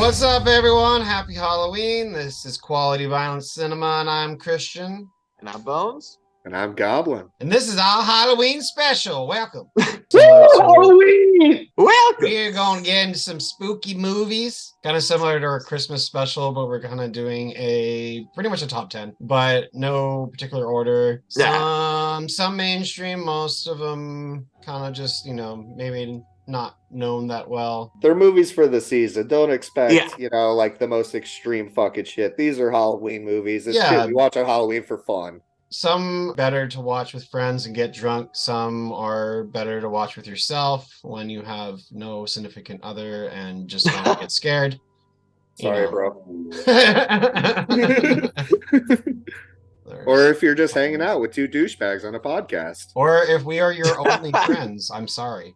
What's up, everyone? Happy Halloween. This is Quality Violence Cinema, and I'm Christian. And I'm Bones. And I'm Goblin. And this is our Halloween special. Welcome. Halloween! Welcome! We're going to get into some spooky movies, kind of similar to our Christmas special, but we're kind of doing pretty much a top 10, but no particular order. Some mainstream, most of them kind of just, maybe not known that well. They're movies for the season. Don't expect, like the most extreme fucking shit. These are Halloween movies. It's shit we watch on Halloween for fun. Some better to watch with friends and get drunk. Some are better to watch with yourself when you have no significant other and just want to get scared. Sorry, bro. Or if you're just hanging out with two douchebags on a podcast. Or if we are your only friends, I'm sorry.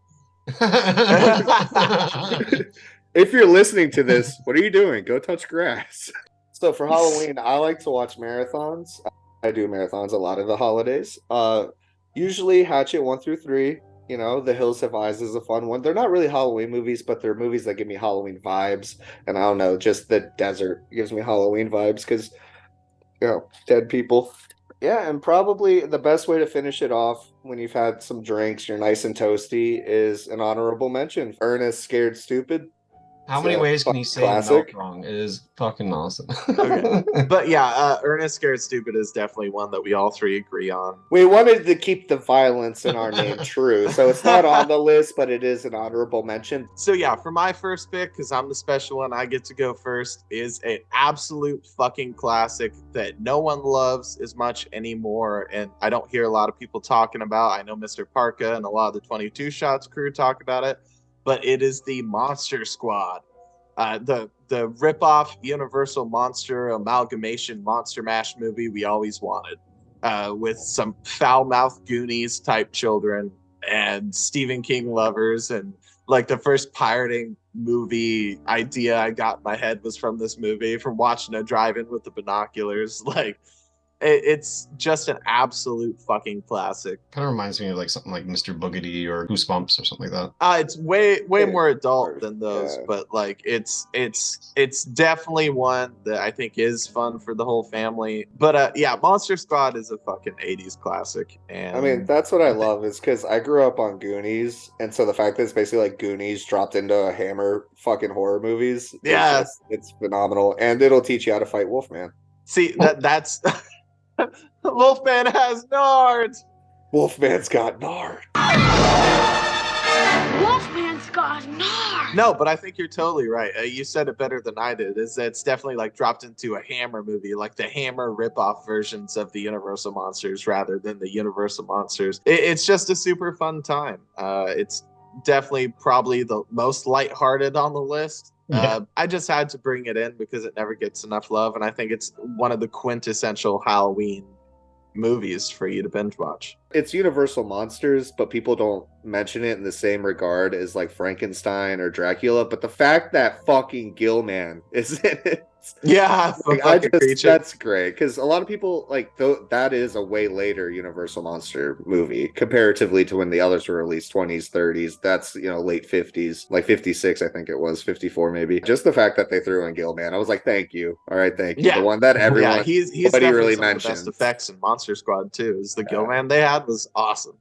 If you're listening to this, what are you doing? Go touch grass. So for Halloween, I like to watch marathons. I do marathons a lot of the holidays. Usually Hatchet 1 through 3. The Hills Have Eyes is a fun one. They're not really Halloween movies, but they're movies that give me Halloween vibes. And I don't know, just the desert gives me Halloween vibes because, dead people. Yeah, and probably the best way to finish it off when you've had some drinks, you're nice and toasty, is an honorable mention. Ernest Scared Stupid. How many ways can you say milk wrong? It is fucking awesome. Okay. But yeah, Ernest Scared Stupid is definitely one that we all three agree on. We wanted to keep the violence in our name true, so it's not on the list, but it is an honorable mention. So yeah, for my first pick, because I'm the special one, I get to go first, is an absolute fucking classic that no one loves as much anymore, and I don't hear a lot of people talking about. I know Mr. Parka and a lot of the 22 Shots crew talk about it. But it is the Monster Squad, the rip-off Universal Monster amalgamation Monster Mash movie we always wanted, with some foul-mouthed Goonies type children and Stephen King lovers, and like the first pirating movie idea I got in my head was from this movie, from watching a drive-in with the binoculars. Like, it's just an absolute fucking classic. Kind of reminds me of like something like Mr. Boogedy or Goosebumps or something like that. It's way more adult than those, but like it's definitely one that I think is fun for the whole family. But yeah, Monster Squad is a fucking 80s classic. And I mean, that's what I love, is because I grew up on Goonies, and so the fact that it's basically like Goonies dropped into a Hammer fucking horror movies, it's phenomenal, and it'll teach you how to fight Wolfman. See, that's Wolfman has nards. Wolfman's got nards. Wolfman's got nards. No, but I think you're totally right. You said it better than I did. Is that it's definitely like dropped into a Hammer movie, like the Hammer ripoff versions of the Universal Monsters rather than the Universal Monsters. It's just a super fun time. It's definitely probably the most lighthearted on the list. I just had to bring it in because it never gets enough love, and I think it's one of the quintessential Halloween movies for you to binge watch. It's Universal Monsters, but people don't mention it in the same regard as like Frankenstein or Dracula. But the fact that fucking Gilman is in it, that's great, because a lot of people that is a way later Universal Monster movie comparatively to when the others were released, 20s, 30s. That's late 50s, like 56, I think it was 54 maybe. Just the fact that they threw in Gilman, I was like, thank you. All right, thank you. The one that everyone he's nobody really mentioned. The best effects in Monster Squad too is the Gilman they had was awesome.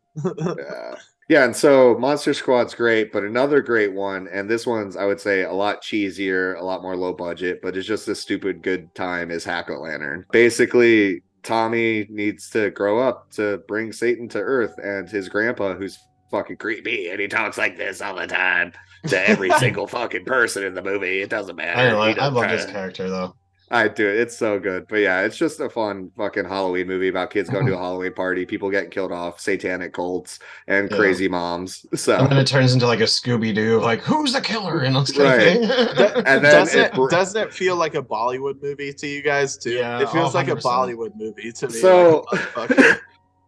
Yeah, and so Monster Squad's great, but another great one, and this one's, I would say, a lot cheesier, a lot more low budget, but it's just a stupid good time, is Hack-O-Lantern. Basically, Tommy needs to grow up to bring Satan to Earth, and his grandpa, who's fucking creepy, and he talks like this all the time to every single fucking person in the movie. It doesn't matter. I love this character, though. I do. It's so good. But yeah, it's just a fun fucking Halloween movie about kids going to a Halloween party, people getting killed off, satanic cults, and crazy moms. So and then it turns into like a Scooby-Doo, like, who's the killer? And it's kind of thing. And then doesn't it feel like a Bollywood movie to you guys too? Yeah, it feels like a Bollywood movie to me. So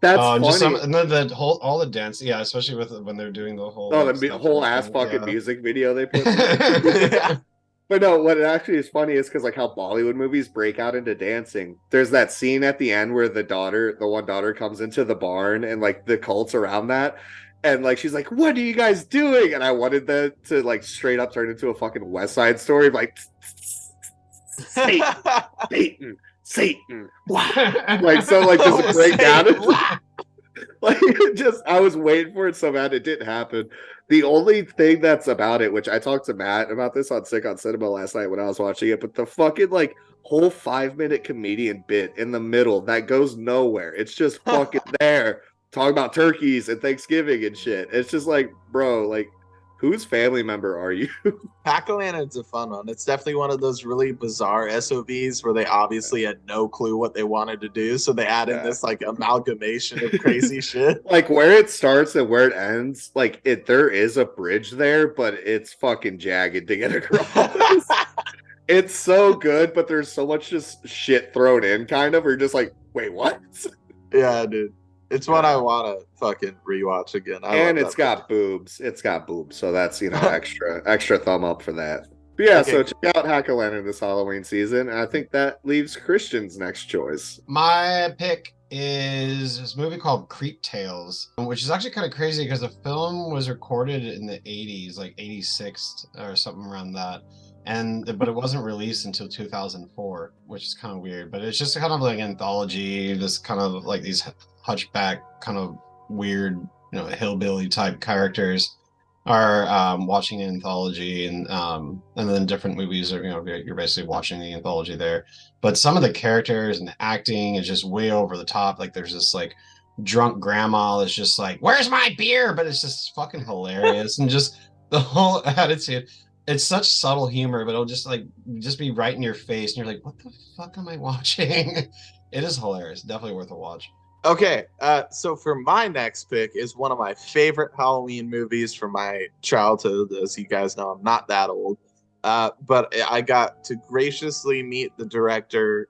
that's funny. And then all the dance, especially with when they're doing the whole the whole ass fucking music video they put. But no, what it actually is funny is because like how Bollywood movies break out into dancing. There's that scene at the end where the one daughter comes into the barn and like the cults around that. And like she's like, "What are you guys doing?" And I wanted that to like straight up turn into a fucking West Side Story, like Satan, Satan, Satan. Like so, like just Oh, break down. Satan, wow. Like just I was waiting for it so bad it didn't happen. The only thing that's about it, which I talked to Matt about this on Sick on Cinema last night when I was watching it, but the fucking like whole 5 minute comedian bit in the middle that goes nowhere. It's just fucking there talking about turkeys and Thanksgiving and shit. It's just like, bro, like whose family member are you? Pac-O-Lantern's a fun one. It's definitely one of those really bizarre SOVs where they obviously had no clue what they wanted to do, so they add in this like amalgamation of crazy shit. Like where it starts and where it ends, like there is a bridge there, but it's fucking jagged to get across. It's so good, but there's so much just shit thrown in, kind of. Where you're just like, wait, what? Yeah, dude. It's one I want to fucking rewatch again. And it's got boobs. It's got boobs, so that's extra thumb up for that. But yeah, so check out Hack-O-Lantern this Halloween season, and I think that leaves Christian's next choice. My pick is this movie called Creep Tales, which is actually kind of crazy because the film was recorded in the 80s, like 86 or something around that. But it wasn't released until 2004, which is kind of weird. But it's just kind of like an anthology, this kind of like these hunchback, kind of weird, hillbilly type characters are watching an anthology, and then different movies are, you're basically watching the anthology there. But some of the characters and the acting is just way over the top. Like there's this like drunk grandma that's just like, "Where's my beer?" But it's just fucking hilarious, and just the whole attitude. It's such subtle humor, but it'll just be right in your face, and you're like, "What the fuck am I watching?" It is hilarious. Definitely worth a watch. Okay, so for my next pick is one of my favorite Halloween movies from my childhood. As you guys know, I'm not that old, but I got to graciously meet the director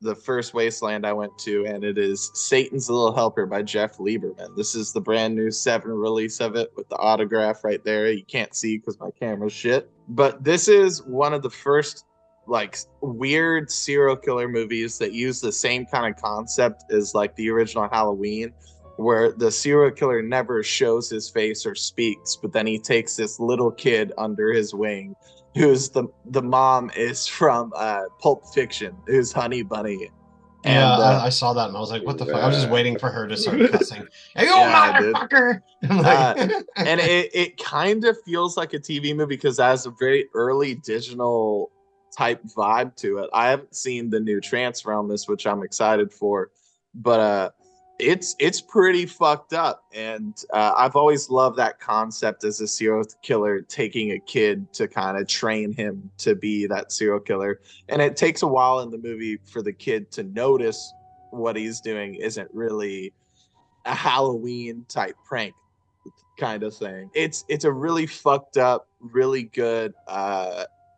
the first Wasteland I went to, and it is Satan's Little Helper by Jeff Lieberman. This is the brand new 7 release of it with the autograph right there. You can't see because my camera's shit. But this is one of the first like weird serial killer movies that use the same kind of concept as like the original Halloween, where the serial killer never shows his face or speaks, but then he takes this little kid under his wing who's the mom is from Pulp Fiction, who's Honey Bunny. And I saw that and I was like, what the fuck? I was just waiting for her to start cussing. Hey, you motherfucker! And it kind of feels like a TV movie because it has a very early digital type vibe to it. I haven't seen the new transfer on this, which I'm excited for, but it's pretty fucked up, and I've always loved that concept as a serial killer taking a kid to kind of train him to be that serial killer. And it takes a while in the movie for the kid to notice what he's doing isn't really a Halloween type prank kind of thing. It's a really fucked up, really good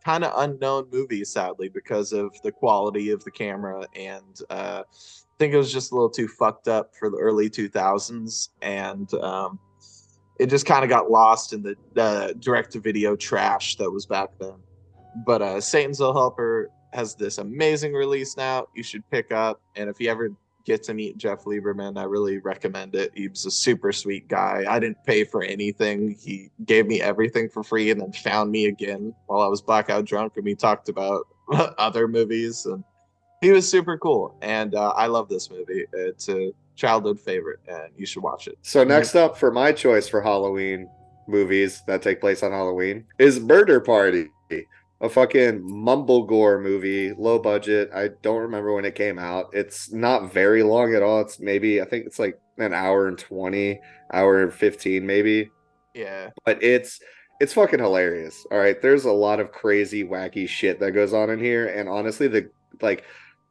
kind of unknown movie, sadly, because of the quality of the camera, and I think it was just a little too fucked up for the early 2000s, and it just kind of got lost in the direct-to-video trash that was back then. But Satan's Little Helper has this amazing release now. You should pick up, and if you ever get to meet Jeff Lieberman, I really recommend it. He was a super sweet guy. I didn't pay for anything. He gave me everything for free and then found me again while I was blackout drunk, and we talked about other movies, and he was super cool. And I love this movie. It's a childhood favorite, and you should watch it. So next up for my choice for Halloween movies that take place on Halloween is Murder Party. A fucking mumblegore movie, low budget. I don't remember when it came out. It's not very long at all. It's maybe, I think it's like an hour and 20, hour and 15 maybe. Yeah. But it's fucking hilarious. All right. There's a lot of crazy, wacky shit that goes on in here. And honestly, the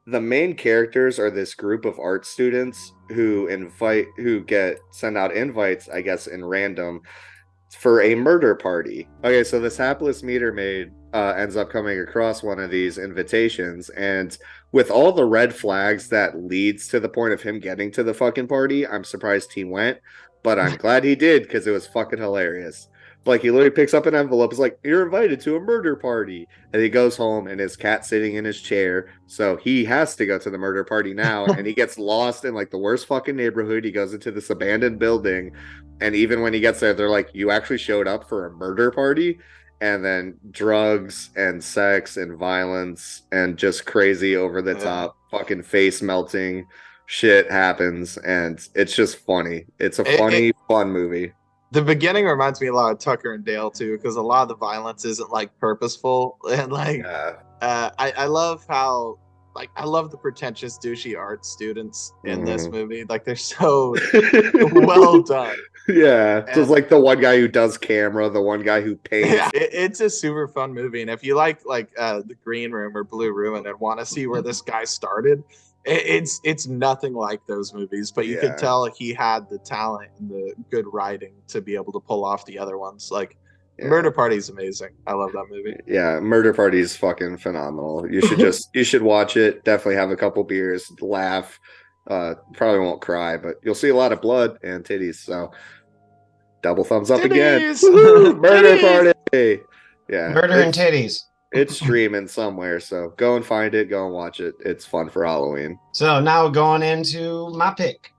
main characters are this group of art students who send out invites, I guess, in random for a murder party. Okay, so this hapless meter maid ends up coming across one of these invitations, and with all the red flags that leads to the point of him getting to the fucking party, I'm surprised he went, but I'm glad he did because it was fucking hilarious. Like, he literally picks up an envelope, is like, "You're invited to a murder party," and he goes home and his cat's sitting in his chair, so he has to go to the murder party now. And he gets lost in like the worst fucking neighborhood. He goes into this abandoned building And even when he gets there, they're like, you actually showed up for a murder party? And then drugs and sex and violence and just crazy over the top fucking face melting shit happens. And it's just funny. It's a funny, fun movie. The beginning reminds me a lot of Tucker and Dale too, because a lot of the violence isn't like purposeful. And like, I love how, like, I love the pretentious douchey art students in this movie. Like, they're so well done. Yeah, so it's like the one guy who does camera, the one guy who paints. Yeah, it's a super fun movie, and if you like the Green Room or Blue Ruin and want to see where this guy started, it's nothing like those movies. But you could tell he had the talent and the good writing to be able to pull off the other ones. Like Murder Party is amazing. I love that movie. Yeah, Murder Party is fucking phenomenal. You should watch it. Definitely have a couple beers, laugh. Probably won't cry, but you'll see a lot of blood and titties. So double thumbs up again. Murder Party. Yeah, murder and titties. It's streaming somewhere, so go and find it. Go and watch it. It's fun for Halloween. So now going into my pick,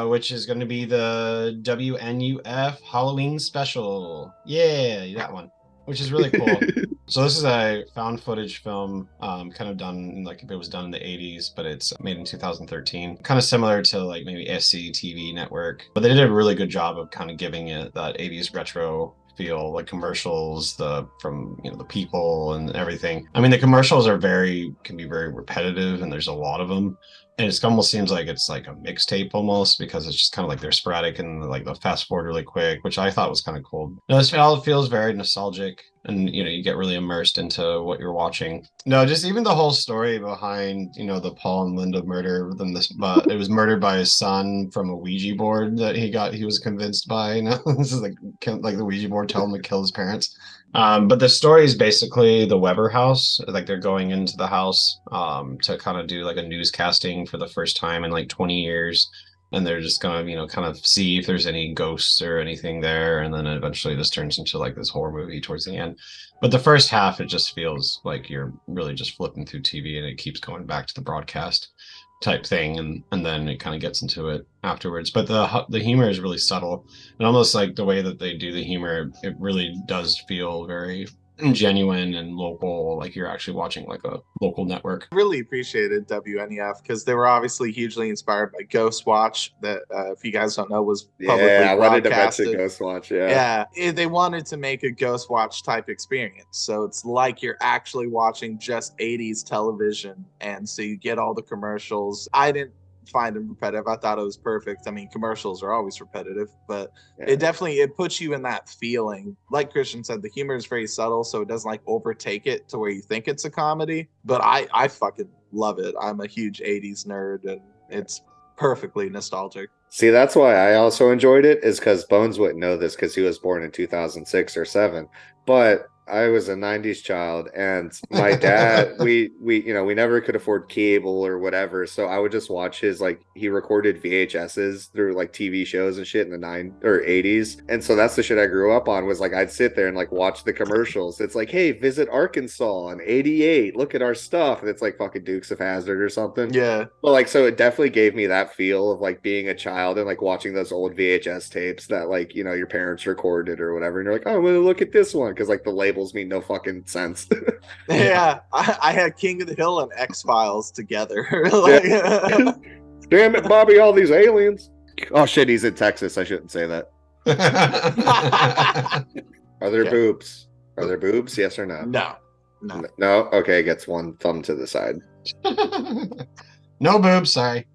which is going to be the WNUF Halloween special. Yeah, that one, which is really cool. So this is a found footage film, kind of done like if it was done in the 80s, but it's made in 2013. Kind of similar to like maybe SCTV network, but they did a really good job of kind of giving it that 80s retro feel, like commercials, from the people and everything. I mean, the commercials can be very repetitive, and there's a lot of them. And it almost seems like it's like a mixtape almost, because it's just kind of like they're sporadic and like they'll fast forward really quick, which I thought was kind of cool. No, this all feels very nostalgic, and you get really immersed into what you're watching. No, just even the whole story behind the Paul and Linda murder. But it was murdered by his son from a Ouija board that he was convinced by. This is like the Ouija board telling him to kill his parents. But the story is basically the Weber house. Like they're going into the house to kind of do like a newscasting for the first time in like 20 years. And they're just gonna, kind of see if there's any ghosts or anything there. And then eventually this turns into like this horror movie towards the end. But the first half, it just feels like you're really just flipping through TV, and it keeps going back to the broadcast type thing, and then it kind of gets into it afterwards. But the humor is really subtle, and almost like the way that they do the humor, it really does feel very genuine and local, like you're actually watching like a local network. I really appreciated WNEF because they were obviously hugely inspired by Ghost Watch, that if you guys don't know, was publicly I wanted to broadcasted. mention Ghost Watch. They wanted to make a Ghost Watch type experience, so it's like you're actually watching just 80s television, and so you get all the commercials. I didn't find them repetitive. I thought it was perfect. I mean, commercials are always repetitive, but it puts you in that feeling. Like Christian said, the humor is very subtle, so it doesn't like overtake it to where you think it's a comedy. But I fucking love it. I'm a huge 80s nerd, and it's perfectly nostalgic. See, that's why I also enjoyed it, is because Bones wouldn't know this because he was born in 2006 or 7. But I was a 90s child, and my dad, we never could afford cable or whatever. So I would just watch he recorded VHSs through like TV shows and shit in the 90s or 80s. And so that's the shit I grew up on, was like, I'd sit there and like watch the commercials. It's like, hey, visit Arkansas in 88. Look at our stuff. And it's like fucking Dukes of Hazzard or something. Yeah. But like, so it definitely gave me that feel of like being a child and like watching those old VHS tapes that like, your parents recorded or whatever. And you're like, oh, I'm going to look at this one. Cause like the labels mean no fucking sense. Yeah. I had King of the Hill and X-Files together. Damn it, Bobby, all these aliens. Oh shit, he's in Texas. I shouldn't say that. Are there boobs? Are there boobs? Yes or no? No? Okay, gets one thumb to the side. No boobs, sorry.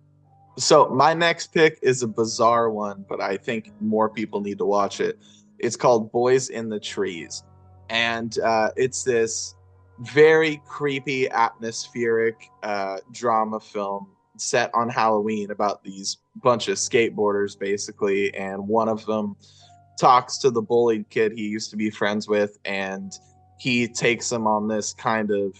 So my next pick is a bizarre one, but I think more people need to watch it. It's called Boys in the Trees. And it's this very creepy, atmospheric drama film set on Halloween about these bunch of skateboarders, basically. And one of them talks to the bullied kid he used to be friends with, and he takes them on this kind of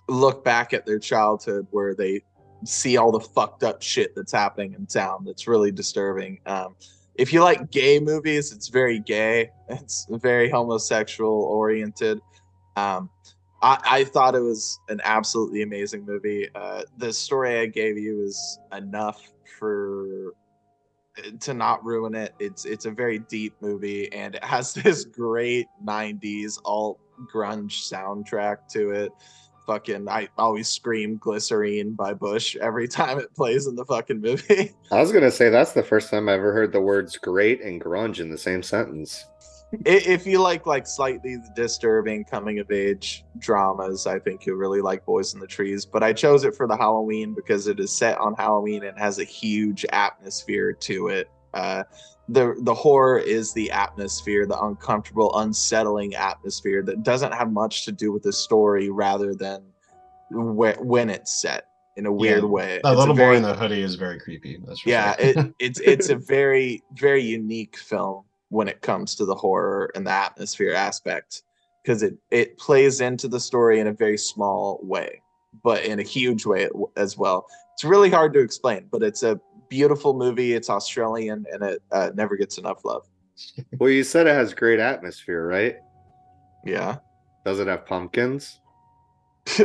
look back at their childhood where they see all the fucked up shit that's happening in town that's really disturbing. If you like gay movies, it's very gay. It's very homosexual oriented. I thought it was an absolutely amazing movie. The story I gave you is enough for to not ruin it, it's a very deep movie, and it has this great 90s alt grunge soundtrack to it. Fucking, I always scream Glycerine by Bush every time it plays in the fucking movie. I was gonna say that's the first time I ever heard the words great and grunge in the same sentence. If you like slightly disturbing coming of age dramas, I think you'll really like Boys in the Trees. But I chose it for the Halloween because it is set on Halloween and has a huge atmosphere to it. The horror is the atmosphere, the uncomfortable, unsettling atmosphere that doesn't have much to do with the story, rather than when it's set in a weird way. The It's little a boy very, in the hoodie is very creepy. That's for yeah, sure. it's a very, very unique film when it comes to the horror and the atmosphere aspect, because it plays into the story in a very small way, but in a huge way as well. It's really hard to explain, but it's a beautiful movie. It's Australian, and it never gets enough love. Well, you said it has great atmosphere, right? Yeah. Does it have pumpkins?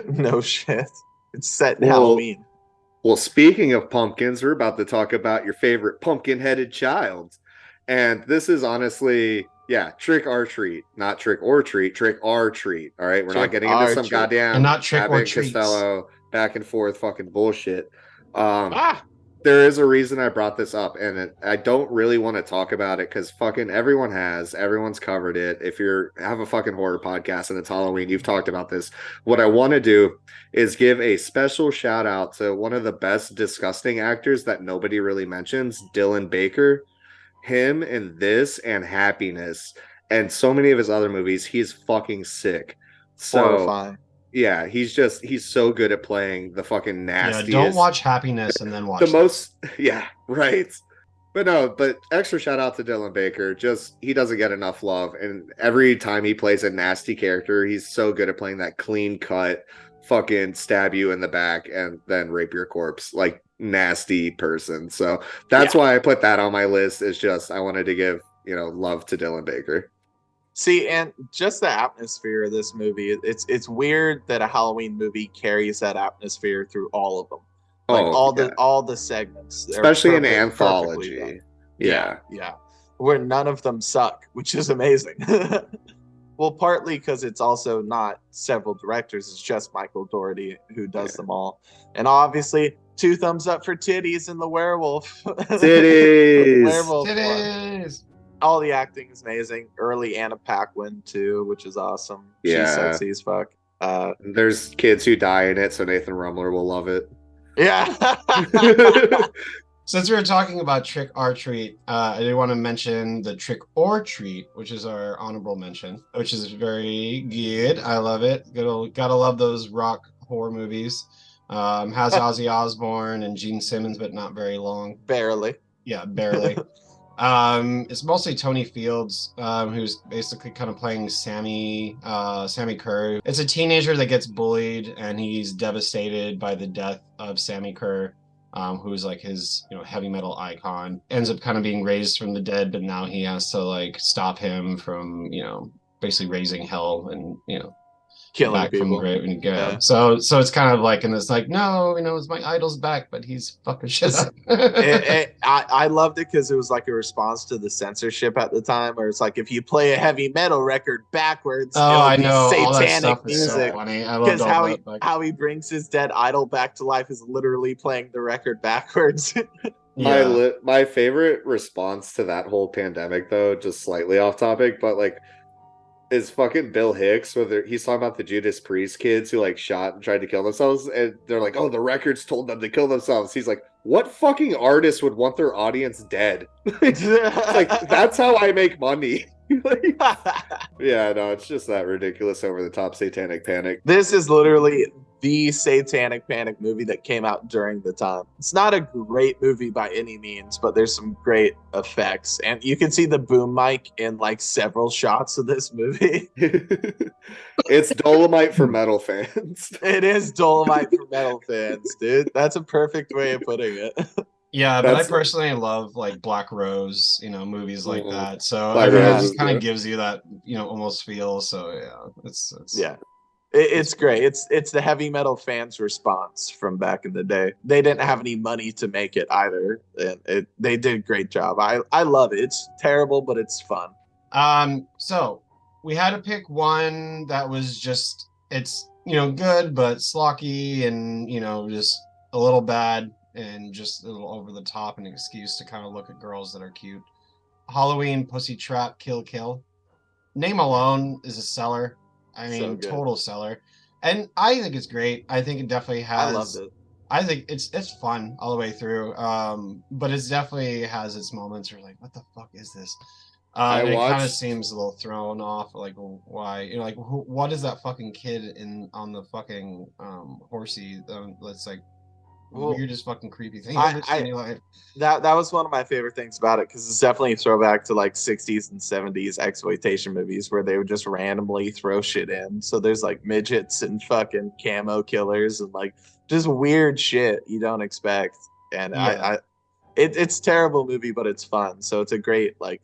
No shit. It's set in Well, Halloween. Well, speaking of pumpkins, we're about to talk about your favorite pumpkin-headed child. And this is honestly, yeah, trick or treat, not trick or treat, trick or treat. All right. We're not Trick getting into or some treat. goddamn And not trick or Abbott and treats. Costello back and forth fucking bullshit. Ah, There is a reason I brought this up, and I don't really want to talk about it because fucking everyone's covered it. If you have a fucking horror podcast and it's Halloween, you've talked about this. What I want to do is give a special shout out to one of the best disgusting actors that nobody really mentions, Dylan Baker. Him in this and Happiness and so many of his other movies, he's fucking sick. So horrifying. yeah, he's so good at playing the fucking nastiest. Yeah, don't watch Happiness and then watch the most. Yeah, right. But no, but extra shout out to Dylan Baker. Just he doesn't get enough love, and every time he plays a nasty character, he's so good at playing that clean cut, fucking stab you in the back and then rape your corpse like nasty person. So that's why I put that on my list. Is just I wanted to give love to Dylan Baker. See, and just the atmosphere of this movie, it's weird that a Halloween movie carries that atmosphere through all of them. Like all the segments. Especially an perfectly anthology. done. Yeah. Where none of them suck, which is amazing. Well, partly because it's also not several directors, it's just Michael Dougherty who does them all. And obviously, 2 thumbs up for Titties and the Werewolf. Titties! Werewolf Titties! one. All the acting is amazing. Early Anna Paquin too, which is awesome. Yeah. She's sexy as fuck. There's kids who die in it, so Nathan Rumler will love it. Yeah. Since we were talking about trick or treat, I did want to mention the trick or treat, which is our honorable mention, which is very good. I love it. Gotta love those rock horror movies. Has Ozzy Osbourne and Gene Simmons, but not very long. Barely. Yeah, barely. It's mostly Tony Fields, who's basically kind of playing Sammy Kerr. It's a teenager that gets bullied, and he's devastated by the death of Sammy Kerr. Who's like his heavy metal icon, ends up kind of being raised from the dead, but now he has to like stop him from basically raising hell and Killing back people. from the grave and go. Yeah. So it's kind of like, and it's like, no, it's my idol's back, but he's fucking shit up. I loved it because it was like a response to the censorship at the time, where it's like if you play a heavy metal record backwards, I know all all that satanic stuff is music. so funny. I loved Because all that. how he brings his dead idol back to life is literally playing the record backwards. Yeah. My favorite response to that whole pandemic, though, just slightly off topic, but like, is fucking Bill Hicks, whether he's talking about the Judas Priest kids who like shot and tried to kill themselves, and they're like, oh, the records told them to kill themselves. He's like, what fucking artist would want their audience dead? Like, that's how I make money. Yeah, no, it's just that ridiculous over the top satanic panic. This is literally the satanic panic movie that came out during the time. It's not a great movie by any means, but there's some great effects, and you can see the boom mic in like several shots of this movie. It's Dolomite for metal fans. It is Dolomite for metal fans, dude. That's a perfect way of putting it. Yeah, but I personally love like Black Rose, movies like that. So Black it Rose just kind is of gives you that, almost feel. So yeah, it's Yeah. It's great. It's the heavy metal fans' response from back in the day. They didn't have any money to make it either, and they did a great job. I love it. It's terrible, but it's fun. So we had to pick one that was just it's good but slocky and just a little bad and just a little over the top, an excuse to kind of look at girls that are cute. Halloween, Pussy Trap, Kill Kill. Name alone is a seller. I mean, total seller. And I think it's great. I think it definitely has. I loved it. I think it's fun all the way through. But it definitely has its moments where like, what the fuck is this? And it kind of seems a little thrown off. Like, why? What is that fucking kid on the fucking horsey? That's like weirdest fucking creepy thing I've ever seen in your life. That was one of my favorite things about it, because it's definitely a throwback to like 60s and 70s exploitation movies where they would just randomly throw shit in. So there's like midgets and fucking camo killers and like just weird shit you don't expect. And it's a terrible movie, but it's fun. So it's a great like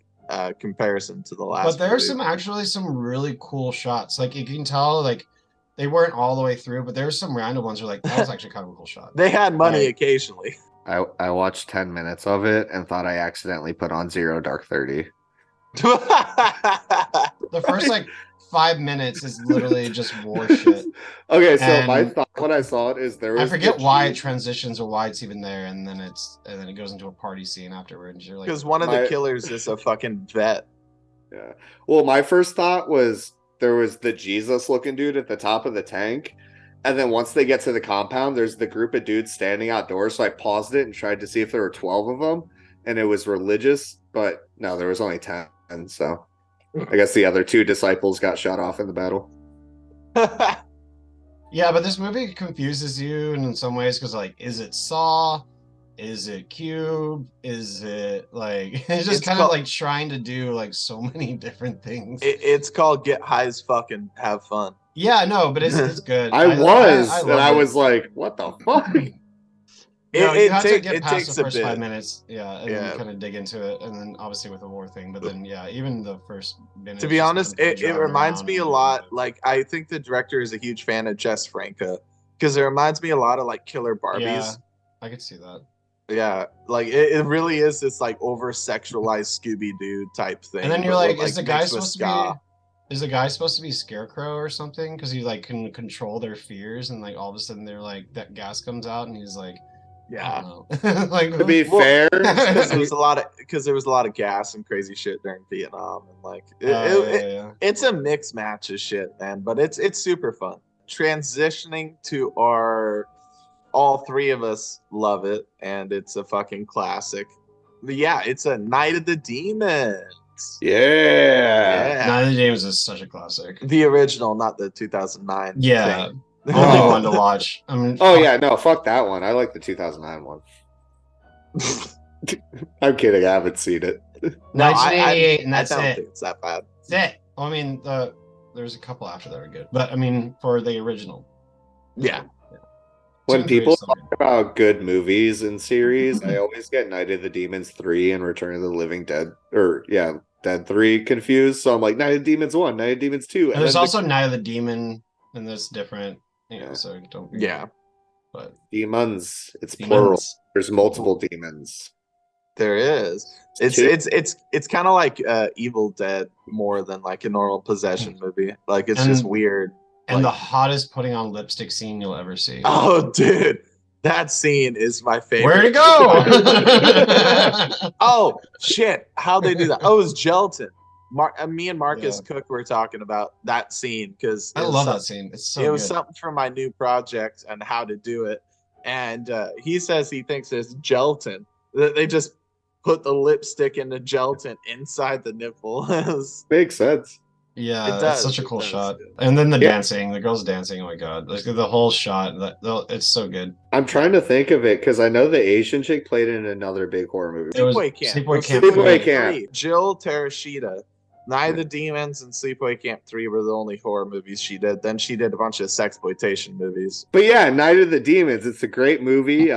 comparison to the last. But there's some really cool shots. Like you can tell like they weren't all the way through, but there's some random ones where like that was actually kind of a cool shot. They had money occasionally. I watched 10 minutes of it and thought I accidentally put on Zero Dark 30. The first like 5 minutes is literally just war shit. Okay, so my thought when I saw it is there was I forget why it transitions or why it's even there, and then it goes into a party scene afterwards. You're like, because one of the killers is a fucking vet. Yeah. Well, my first thought was there was the Jesus looking dude at the top of the tank. And then once they get to the compound, there's the group of dudes standing outdoors. So I paused it and tried to see if there were 12 of them. And it was religious, but no, there was only 10. So I guess the other 2 disciples got shot off in the battle. Yeah, but this movie confuses you in some ways because, like, is it Saw? Is it Cube? Is it like it's just kind of like trying to do like so many different things. It's called Get High as Fuck and Have Fun. Yeah, no, but it's good. I was like, what the fuck? You have to get past the first 5 minutes, and then kind of dig into it, and then obviously with the war thing. But then, even the first minute. To be honest, it reminds me a lot. Like, I think the director is a huge fan of Jess Franco because it reminds me a lot of like Killer Barbies. Yeah, I could see that. Yeah, like it really is this like over sexualized Scooby Doo type thing. And then you're like, is the guy supposed to be Scarecrow or something? Because he like can control their fears, and like all of a sudden they're like that gas comes out, and he's like, I don't know. Like to be fair, because there was a lot of gas and crazy shit during Vietnam, and like it's a mixed match of shit, man. But it's super fun. Transitioning to all 3 of us love it, and it's a fucking classic. But yeah, it's a Night of the Demons. Yeah. Night of the Demons is such a classic. The original, not the 2009. Yeah. Thing. Only one to watch. I mean, no, fuck that one. I like the 2009 one. I'm kidding. I haven't seen it. 1988, and that's I don't it. think it's that bad. That's it. Well, I mean, there's a couple after that are good, but I mean, for the original. Yeah. When people talk about good movies and series, I always get Night of the Demons 3 and Return of the Living Dead, Dead 3 confused. So I'm like, Night of the Demons 1, Night of the Demons 2. And there's also Night of the Demon, and that's different, so don't. Yeah. But demons, it's plural. There's multiple demons. There is. It's kind of like Evil Dead more than like a normal possession movie. Like it's just weird. And the hottest putting on lipstick scene you'll ever see. Oh, dude. That scene is my favorite. Where'd it go? Oh, shit. How'd they do that? Oh, it was gelatin. Me and Marcus Cook were talking about that scene because I love that scene. It's so it was something for my new project and how to do it. And he says he thinks it's gelatin. They just put the lipstick in the gelatin inside the nipple. Makes sense. Yeah, it's such a cool shot. And then the dancing, the girls dancing, oh my god. Like the whole shot, it's so good. I'm trying to think of it because I know the Asian chick played in another big horror movie. Sleepaway Camp. Jill Tereshita. Night of the Demons and Sleepaway Camp 3 were the only horror movies she did. Then she did a bunch of sexploitation movies. But yeah, Night of the Demons, it's a great movie.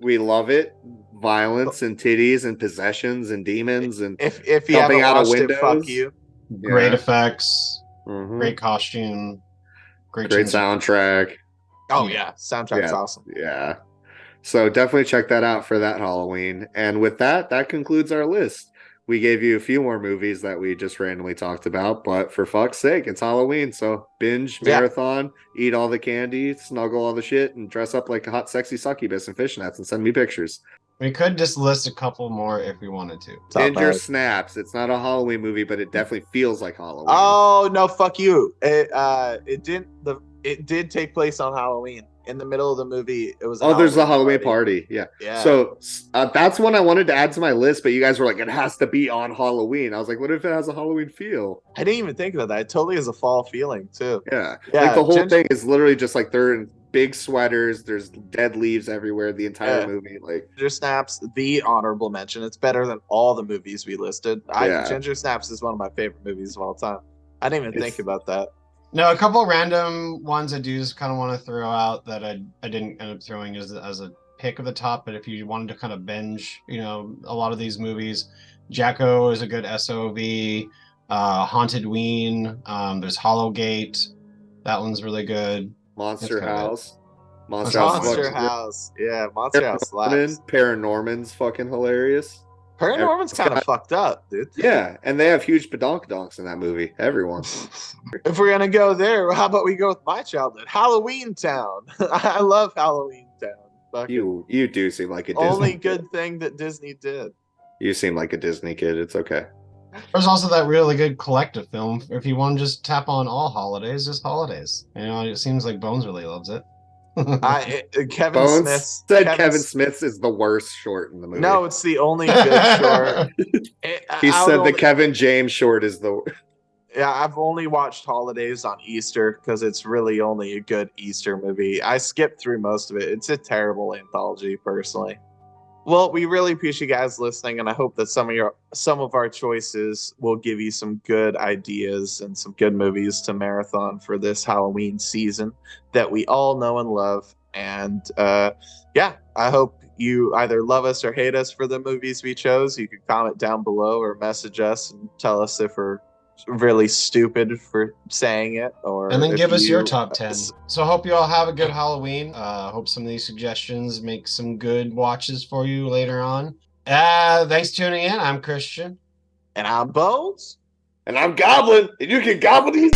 We love it. Violence and titties and possessions and demons and if you haven't watched it, fuck you. Great effects, great costume. Great tunes. soundtrack. Oh yeah, soundtrack's awesome. Yeah. So definitely check that out for that Halloween. And with that, that concludes our list. We gave you a few more movies that we just randomly talked about, but for fuck's sake, it's Halloween. So binge, marathon, eat all the candy, snuggle all the shit, and dress up like a hot, sexy succubus in fishnets and send me pictures. We could just list a couple more if we wanted to. Ginger Snaps. It's not a Halloween movie, but it definitely feels like Halloween. Oh no, fuck you! It did take place on Halloween. In the middle of the movie, it was. There's a Halloween party. Yeah. Yeah. So that's one I wanted to add to my list, but you guys were like, it has to be on Halloween. I was like, what if it has a Halloween feel? I didn't even think about that. It totally has a fall feeling too. Yeah. Like the whole thing is literally just like they're in big sweaters. There's dead leaves everywhere. The entire movie, like Ginger Snaps, the honorable mention. It's better than all the movies we listed. Ginger Snaps is one of my favorite movies of all time. I didn't even think about that. No, a couple random ones I do just kind of want to throw out that I didn't end up throwing as a pick of the top, but if you wanted to kind of binge, a lot of these movies, Jacko is a good SOV, Haunted Ween, there's Hollowgate, that one's really good. Monster House. Monster House. Yeah, Monster House slaps. Paranorman's fucking hilarious. Paranorman's kind of fucked up, dude. Yeah, and they have huge badonkadonks in that movie. Everyone. If we're gonna go there, how about we go with my childhood, Halloween Town? I love Halloween Town. You do seem like a Disney only kid. Good thing that Disney did. You seem like a Disney kid. It's okay. There's also that really good collective film. If you want to just tap on all holidays, just holidays. It seems like Bones really loves it. Kevin Smith's is the worst short in the movie. No, it's the only good short. He said the Kevin James short is the. Yeah, I've only watched Holidays on Easter because it's really only a good Easter movie. I skipped through most of it. It's a terrible anthology, personally. Well, we really appreciate you guys listening, and I hope that some of our choices will give you some good ideas and some good movies to marathon for this Halloween season that we all know and love. And I hope you either love us or hate us for the movies we chose. You can comment down below or message us and tell us if we're really stupid for saying it, and then give us your top 10. So hope you all have a good Halloween. Hope some of these suggestions make some good watches for you later on. Thanks for tuning in. I'm Christian, and I'm Bones, and I'm Goblin, and you can gobble these